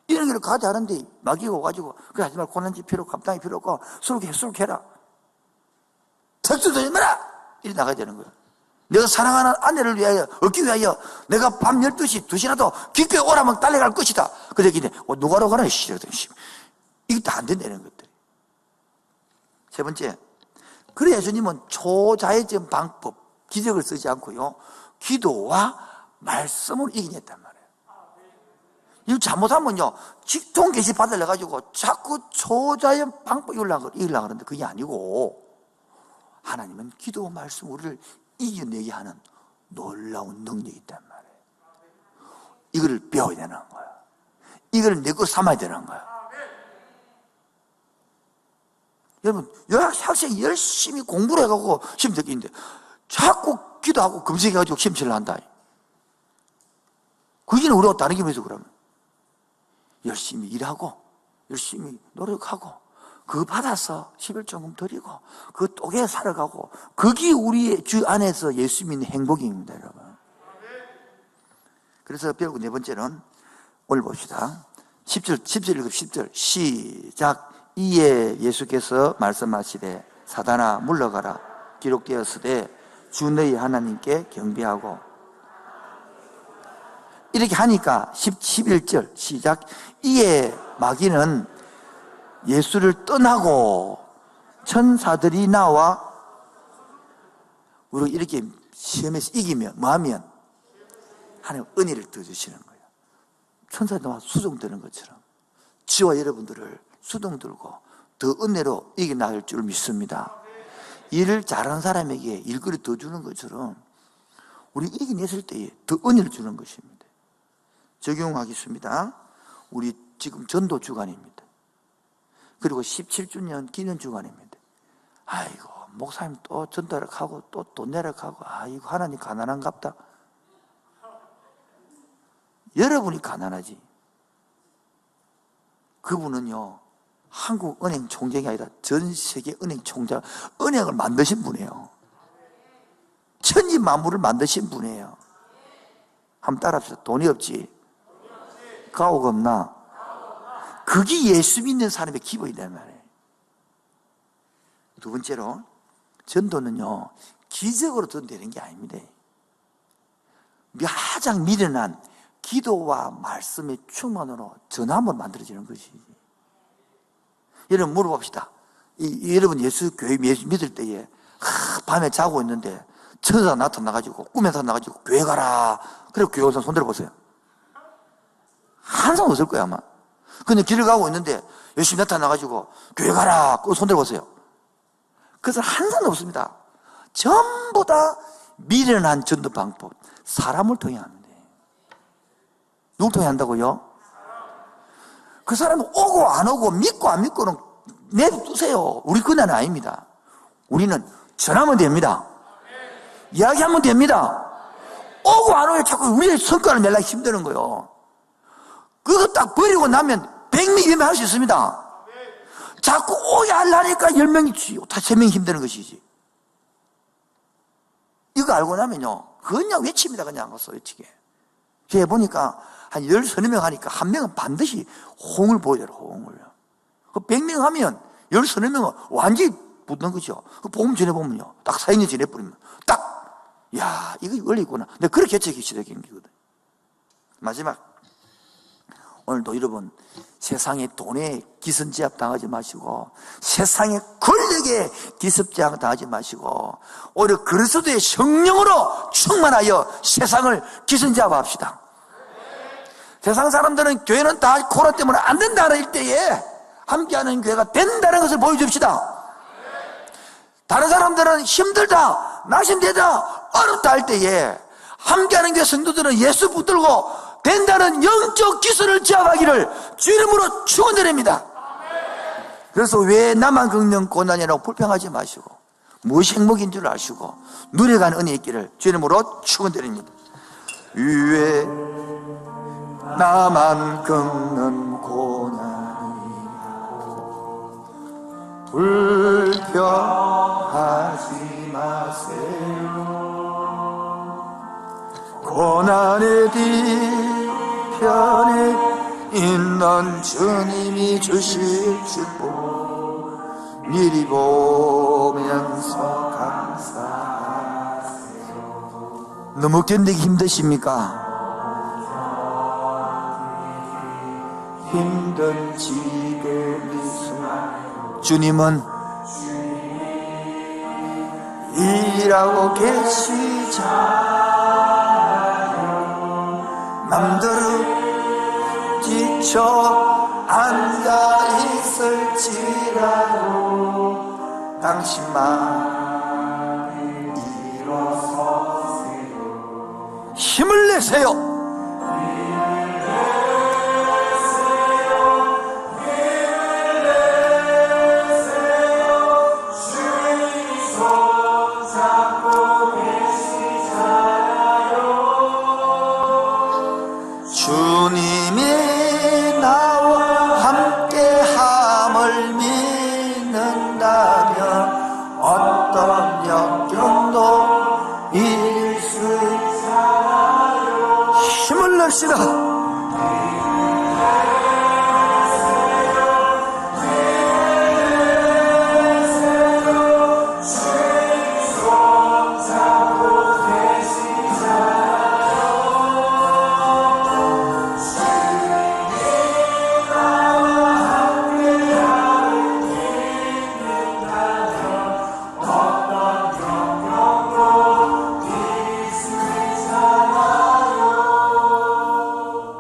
이런 길을 가지 않은데 마귀가 와가지고 그래 하지 말고 고난지 필요 감당이 필요 없고 술해라. 택수도 얼마나 이리 나가야 되는 거야. 내가 사랑하는 아내를 위하여 얻기 위하여 내가 밤 12시 2시라도 기꺼이 오라면 달려갈 것이다. 그래 근데 누가로 가나 이게 다 안 된다는 것들이. 세 번째, 그래 예수님은 초자연적 방법, 기적을 쓰지 않고요 기도와 말씀으로 이기냈단 말이에요. 이거 잘못하면요 직통 계시 받으려가지고 자꾸 초자연 방법 이기려고 하는데 그게 아니고 하나님은 기도와 말씀 우리를 이겨내게 하는 놀라운 능력이 있단 말이에요. 이거를 배워야 되는 거야. 이걸 내 거 삼아야 되는 거야. 여러분 학생이 열심히 공부를 해가지고 시험 듣기인데 자꾸 기도하고 금식해가지고 시험치를 한다. 그게 우리가 다른 점에서 그러면 열심히 일하고 열심히 노력하고 그거 받아서 11조금 드리고 그 똑에 살아가고 그게 우리의 주 안에서 예수 믿는 행복입니다. 여러분. 그래서 배우고 네 번째는 오늘 봅시다. 10절 시작. 이에 예수께서 말씀하시되 사단아 물러가라 기록되었으되 주 너희 하나님께 경배하고. 이렇게 하니까 11절 시작. 이에 마귀는 예수를 떠나고 천사들이 나와 우리가 이렇게 시험에서 이기면 뭐하면 하나님 은혜를 더 주시는 거예요. 천사들이 나와 수종되는 것처럼 저와 여러분들을 수동 들고 더 은혜로 이겨나갈 줄 믿습니다. 일을 잘하는 사람에게 일거리 더 주는 것처럼 우리 이겨냈을 때에 더 은혜를 주는 것입니다. 적용하겠습니다. 우리 지금 전도 주간입니다. 그리고 17주년 기념 주간입니다. 아이고, 목사님 또 전도를 하고 또 돈 내러 가고, 아이고, 하나님 가난한갑다. 여러분이 가난하지. 그분은요, 한국은행 총장이 아니라 전 세계 은행 총장, 은행을 만드신 분이에요. 천지 만물을 만드신 분이에요. 한번 따라합시다. 돈이 없지. 가오가 없나? 그게 예수 믿는 사람의 기본이란 말이에요. 두 번째로, 전도는요, 기적으로 전되는 게 아닙니다. 가장 미련한 기도와 말씀의 충만으로 전함으로 만들어지는 것이지. 여러분 물어봅시다. 여러분 예수 교회 믿을 때에 밤에 자고 있는데 천사가 나타나가지고 꿈에서 나가지고 교회 가라. 그리고 교회 오선 손 들어보세요. 한 사람 없을 거야 아마. 근데 길을 가고 있는데 열심히 나타나가지고 교회 가라. 손 들어보세요. 그래서 한 사람 없습니다. 전부 다 미련한 전도 방법. 사람을 통해 합니다. 누굴 통해 한다고요? 그 사람은 오고 안 오고 믿고 안 믿고는 내두세요. 우리 그날은 아닙니다. 우리는 전하면 됩니다. 이야기하면 됩니다. 오고 안 오고 자꾸 우리의 성과를 내려고 힘드는 거예요. 그거 딱 버리고 나면 100명이면 할 수 있습니다. 자꾸 오게 하려니까 10명이 다 3명이 힘드는 것이지. 이거 알고 나면요, 그냥 외칩니다. 그냥 가서 외치게. 제가 보니까 한 10명 하니까 한 명은 반드시 홍을 보여줘요. 홍을. 100명 하면 10명은 완전히 붙는 거죠. 복음 전해보면요, 딱 4년 전해버리면 딱, 야, 이거 원리 있구나. 근데 그렇게 개척이 시작한 거거든. 마지막, 오늘도 여러분 세상의 돈에 기선제압 당하지 마시고, 세상의 권력에 기선제압 당하지 마시고, 오히려 그리스도의 성령으로 충만하여 세상을 기선제압합시다. 세상 사람들은 교회는 다 코로나 때문에 안 된다는 때에 함께하는 교회가 된다는 것을 보여줍시다. 다른 사람들은 힘들다, 낙심되다, 어렵다 할 때에 함께하는 교회 성도들은 예수 붙들고 된다는 영적 기술을 제압하기를 주 이름으로 축원드립니다. 그래서 왜 나만 겪는 고난이라고 불평하지 마시고, 무엇이 행복인 줄 아시고 누려가는 은혜 있기를 주 이름으로 축원드립니다. 왜 나만 겪는 고난이 불평하지 마세요. 고난의 뒤편에 있는 주님이 주실 축복 미리 보면서 감사하세요. 너무 견디기 힘드십니까? 힘든 지금 이 순간 주님은 일하고 계시잖아요. 맘대로 지쳐 앉아 있을지라도 당신만 일어서세요. 힘을 내세요. 주님이 나와 함께함을 믿는다면 어떤 역경도 이길 수 있어요. 힘을 내시라.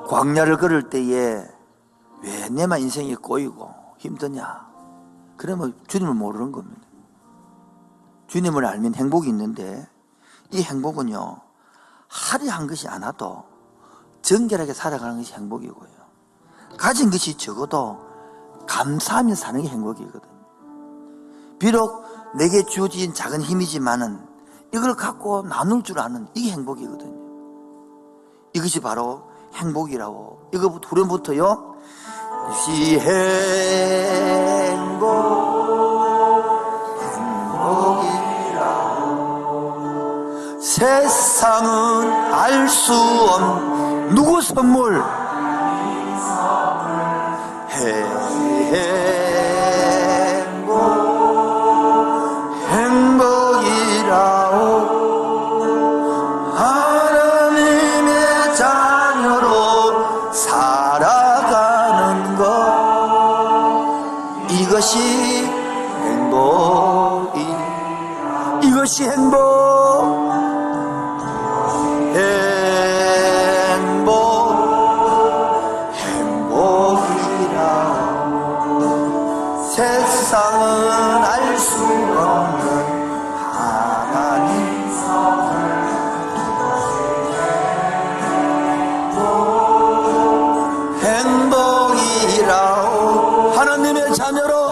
광야를 걸을 때에 왜 내만 인생이 꼬이고 힘드냐? 그러면 주님을 모르는 겁니다. 주님을 알면 행복이 있는데, 이 행복은요, 화려한 것이 않아도 정결하게 살아가는 것이 행복이고요, 가진 것이 적어도 감사하며 사는 게 행복이거든요. 비록 내게 주어진 작은 힘이지만은 이걸 갖고 나눌 줄 아는 이게 행복이거든요. 이것이 바로 행복이라고. 이거부터 후렴부터요. 이것이 행복이라고. 세상은 알 수 없는 누구 선물? 행복이라고. 하나님의 자녀로 살아가는 것, 이것이 행복이, 이것이 행복이라고. 세상은 알 수 없는 하나님 행복이라고. 하나님의 자녀로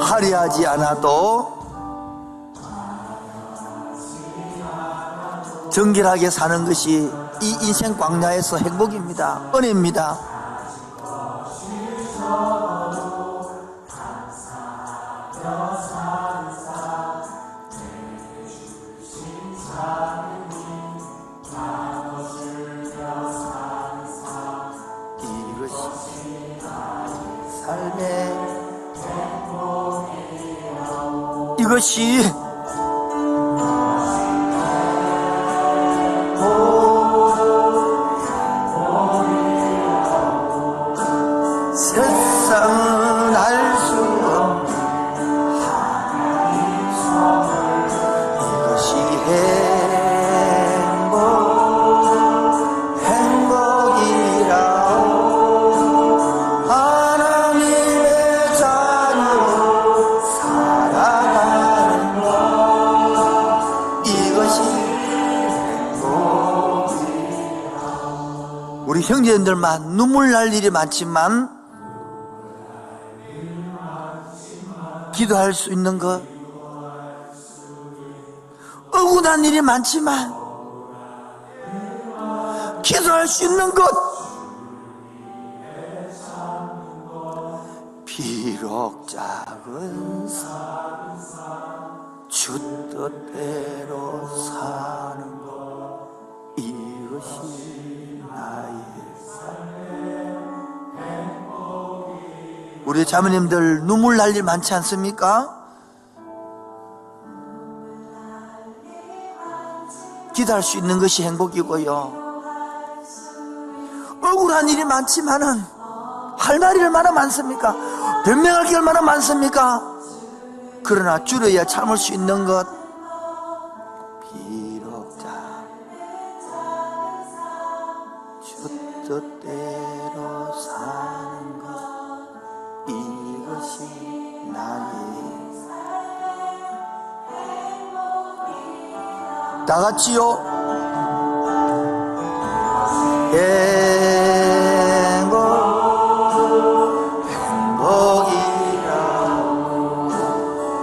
화려하지 않아도 정결하게 사는 것이 이 인생 광야에서 행복입니다. 은혜입니다. 이것이 세상은 알 수 없는 하나님 선물, 이것이 행복이라고. 하나님의 자녀로 살아가는 것, 이것이 행복이라고. 우리 형제들만 눈물 날 일이 많지만 기도할 수 있는 것, 억울한 일이 많지만 기도할 수 있는 것, 비록 작은 삶 주 뜻대로 사는 것, 이것이 나의 삶의 행복이. 우리 자매님들 눈물 날 일 많지 않습니까? 기도할 수 있는 것이 행복이고요. 억울한 일이 많지만은 할 말이 얼마나 많습니까? 변명할 게 얼마나 많습니까? 그러나 줄여야 참을 수 있는 것, 비록 주 뜻대로 사는 것, 이것이 나의. 다 같이요. 행복이라고.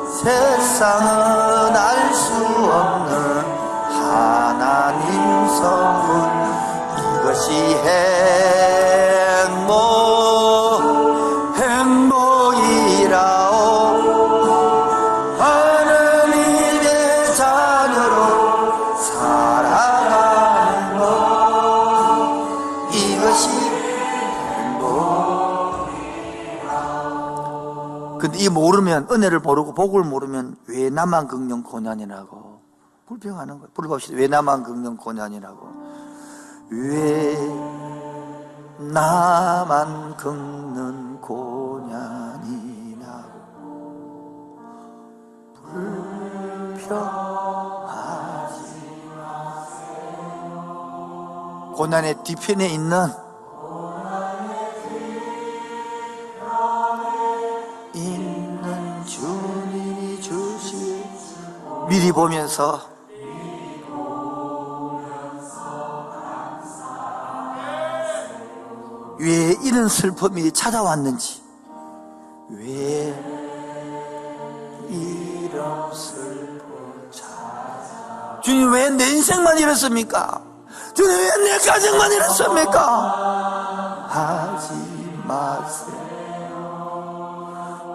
세상은 알 수 없는 하나님 선물, 이것이 행복이라고. 하나님의 자녀로 살아가는 것, 이것이 행복이라고. 근데 이 모르면, 은혜를 모르고 복을 모르면 왜 나만 겪는 고난이라고 불평하는 거예요. 불러봅시다. 왜 나만 겪는 고난이라고. 왜 나만 겪는 고난이라고 불평하지 마세요. 고난의 뒤편에 있는 주 미리 보면서 왜 이런 슬픔이 찾아왔는지, 왜 이런 슬픔 찾아, 주님 왜 내 인생만 이렇습니까? 주님 왜 내 가정만 이렇습니까? 하지 마세요.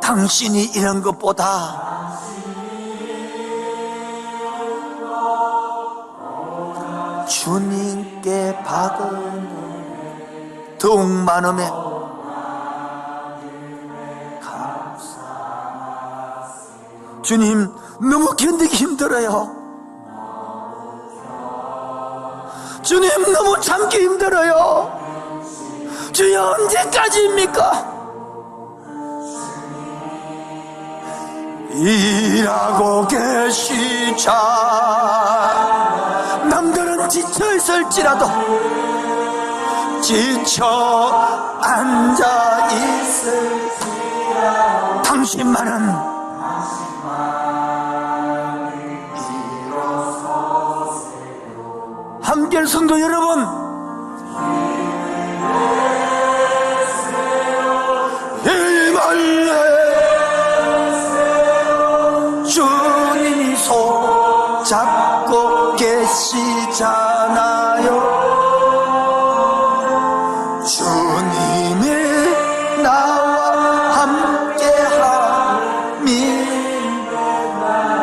당신이 이런 것보다 주님께 받은 더욱 많음에 감사. 주님 너무 견디기 힘들어요. 주님 너무 참기 힘들어요. 주여 언제까지입니까? 일하고 계시자. 남들은 지쳐 있을지라도 지쳐 앉아 있을지라도 당신만은 일어서세요. 함께 성도 여러분, 일말래 주님이 손 잡고 계시잖아요. 주님이 나와 함께하니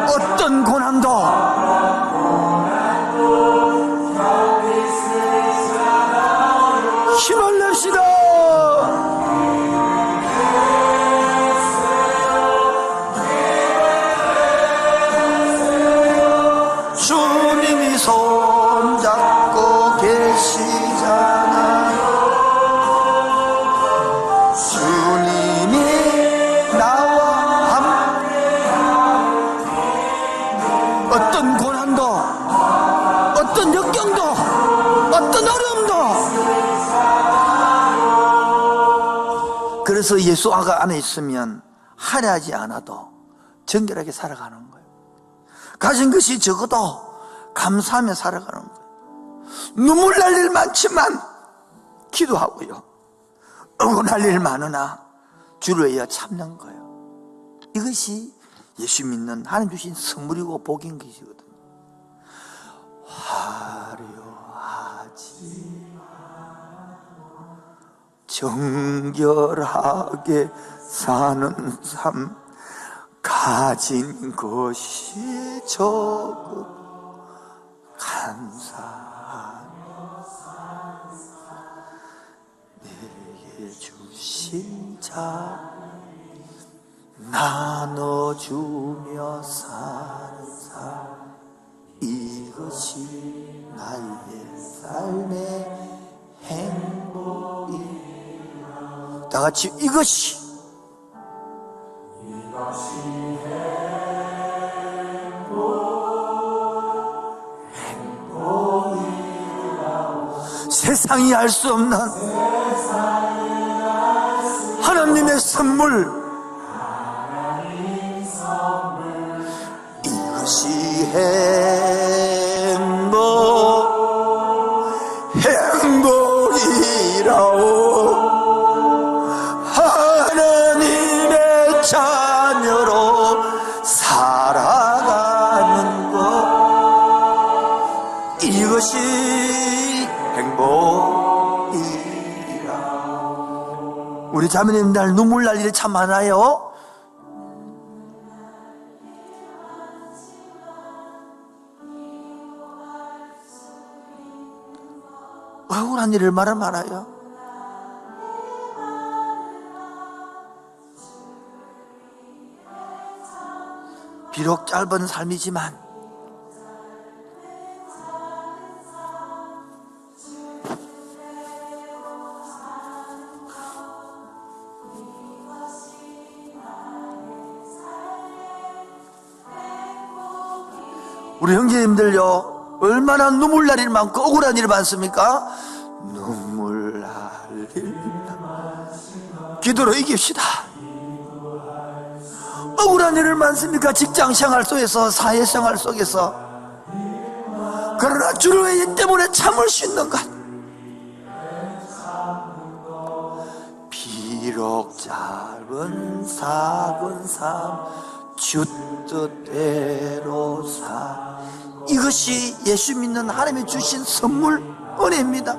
어떤 고난도 힘을 냅시다. 주님이 손잡고 계시잖아요. 주님이 나와 함께 어떤 고난도, 어떤 역경도, 어떤 어려움도. 그래서 예수 안에 있으면 화려하지 않아도 정결하게 살아가는 거예요. 가진 것이 적어도 감사하며 살아가는 거예요. 눈물 날 일 많지만 기도하고요, 억울할 일 많으나 주를 위하여 참는 거예요. 이것이 예수 믿는 하나님 주신 선물이고 복인 것이거든요. 화려하지 정결하게 사는 삶, 가진 것이 적고 감사하며 내게 주신 자 나눠주며 사는 삶, 이것이 나의 삶의 행복이라. 다 같이 이것이 세상이 알 수 없는 하나님의 선물, 이것이 행복이라오. 하나님의 자녀로 살아가는 것, 이것이 행복이라. 우리 자매님들 눈물 날 일이 참 많아요. 억울한 일이 얼마나 많아요. 비록 짧은 삶이지만 우리 형제님들요, 얼마나 눈물 날 일 많고 억울한 일 많습니까? 눈물 날 일 기도로 이깁시다. 억울한 일을 많습니까? 직장생활 속에서, 사회생활 속에서. 그러나 주의 일 때문에 참을 수 있는 것. 비록 짧은 작은 삶 주 뜻대로 사. 이것이 예수 믿는 하나님이 주신 선물, 은혜입니다.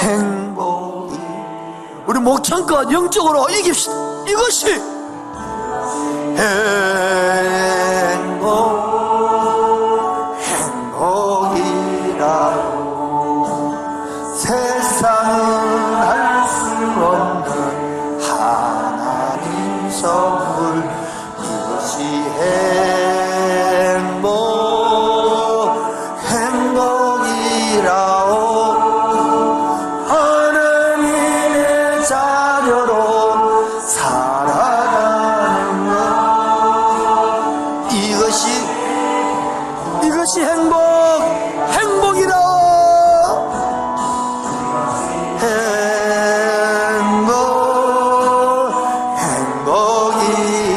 행복이, 우리 목청껏 영적으로 이깁시다. 이것이 행복이라고. 세상은 할 수 없는 하나님 선물. 이것이 행복이라오. 하나님의 자녀로 살아가는 것. 이것이 행복이라오.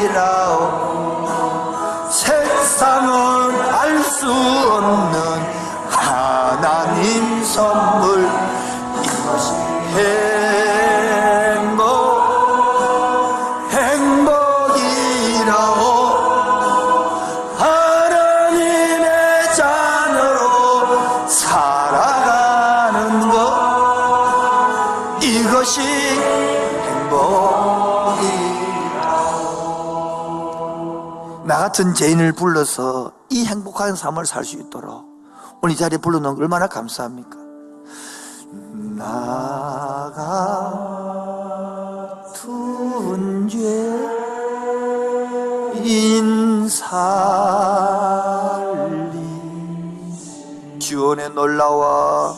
행복이라오. 세상은 알 수 없는 하나님 선물. 이것이 행복이라오. 하나님의 자녀로 살아가는 것. 이것이 행복이라오. 나 같은 죄인을 불러서 이 행복한 삶을 살 수 있도록 오늘 이 자리에 불러놓은 거 얼마나 감사합니까? 나 같은 죄인 살리. 주원에 놀라와.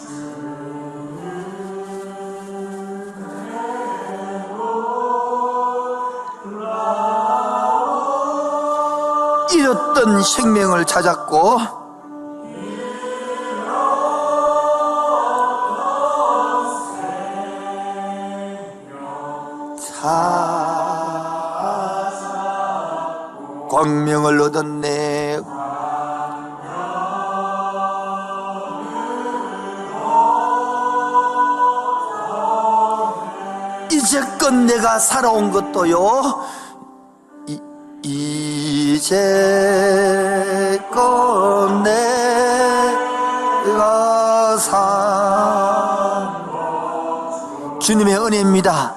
잃었던 생명을 찾았고 광명을 얻었네. 이제껏 내가 살아온 것도요, 이제껏 내가 주님의 은혜입니다.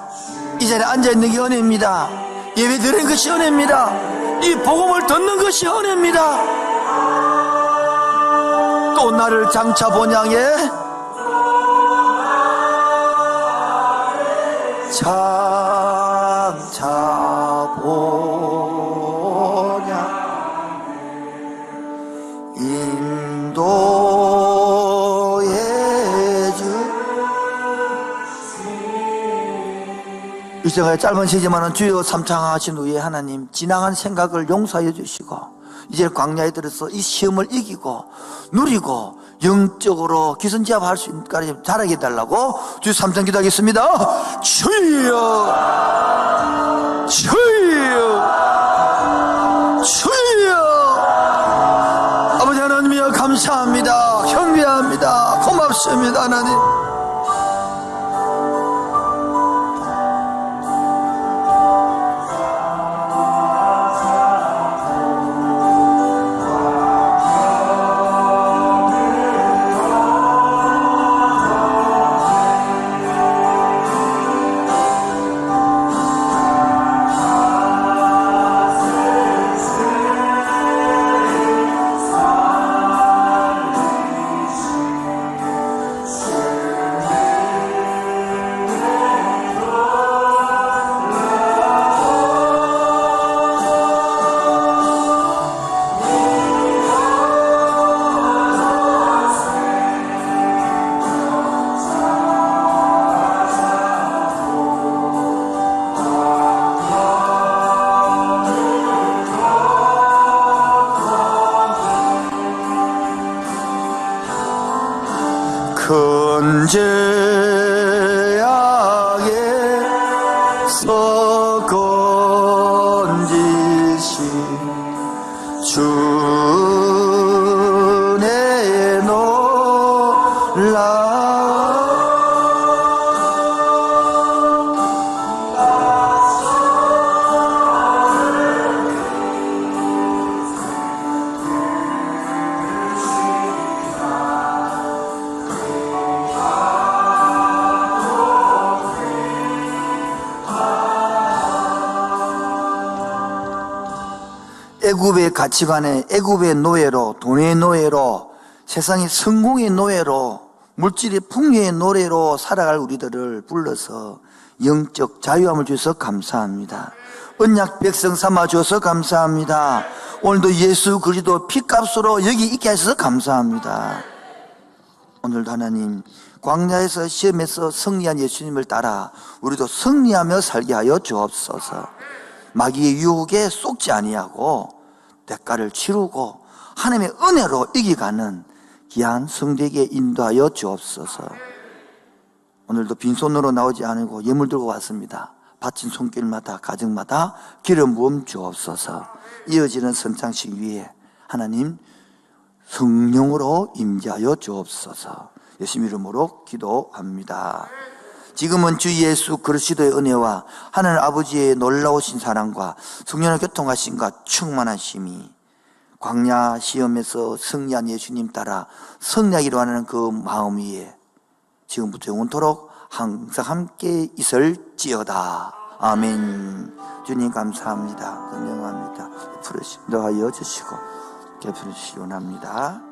이 자리에 앉아있는 게 은혜입니다. 예배 드리는 것이 은혜입니다. 이 복음을 듣는 것이 은혜입니다. 또 나를 장차 본향에 장차 본향 인도해 주. 일생의 짧은 시지만은 주여 삼창하신 후에 하나님 지나간 생각을 용서해 주시고 이제 광야에 들어서 이 시험을 이기고 누리고 영적으로 기선제압할 수 있기까지 자라게 해달라고 주여 삼창 기도하겠습니다. 주여 주여 주여. 아버지 하나님이여 감사합니다. 경배합니다. 고맙습니다. 하나님 애굽의 가치관에, 애굽의 노예로, 돈의 노예로, 세상의 성공의 노예로, 물질의 풍요의 노예로 살아갈 우리들을 불러서 영적 자유함을 주셔서 감사합니다. 언약 백성 삼아 주셔서 감사합니다. 오늘도 예수 그리스도 피값으로 여기 있게 하셔서 감사합니다. 오늘도 하나님, 광야에서 시험에서 승리한 예수님을 따라 우리도 승리하며 살게 하여 주옵소서. 마귀의 유혹에 속지 아니하고 대가를 치르고 하나님의 은혜로 이겨가는 귀한 성도에게 인도하여 주옵소서. 오늘도 빈손으로 나오지 않고 예물 들고 왔습니다. 바친 손길마다 가정마다 기름 부음 주옵소서. 이어지는 선창식 위에 하나님 성령으로 임재하여 주옵소서. 예수 이름으로 기도합니다. 지금은 주 예수 그리스도의 은혜와 하나님 아버지의 놀라우신 사랑과 성령의 교통하심과 충만하심이 광야 시험에서 승리한 예수님 따라 승리하기로 하는 그 마음 위에 지금부터 영원토록 항상 함께 있을지어다. 아멘. 주님 감사합니다. 존경합니다. 베풀으시고 인도하여 주시고 베풀으시기 원합니다.